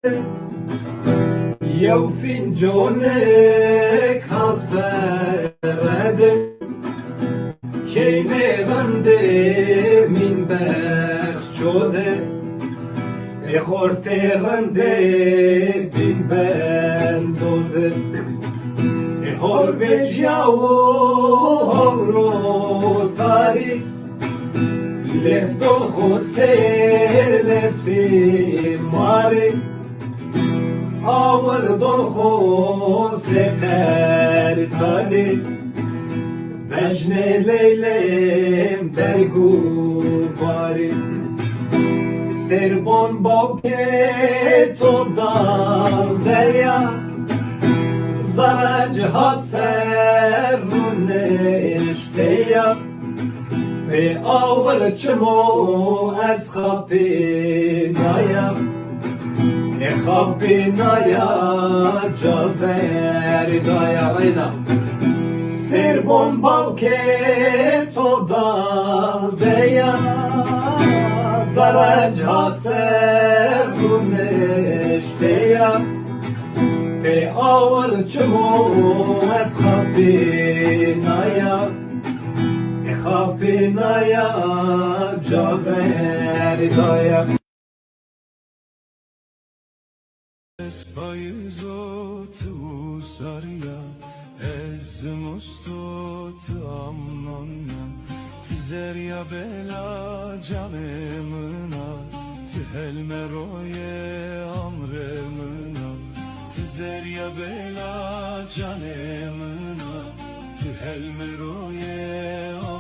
Yew fincanek haserde Keyne vende min berçode Xorte vende bin bendode Horveciao havro tari Lefto Jose lefi mari Avardon Jose pertali Mecne leylem dergu bari Serbon bavketo dal derya Zaraj haserun eşteya Ve avr çmo ez khapinaya E khapinaya caver daya ayda Serbon bavketo dal derya Zaraj haserun eşteya Pe avr çmo ez khapinaya E khapinaya caver daya Payızot usarya ez mustot amnonna Tizerya bela canemına Tihelmeroye amremına Tizerya bela canemına Tihelmeroye amremına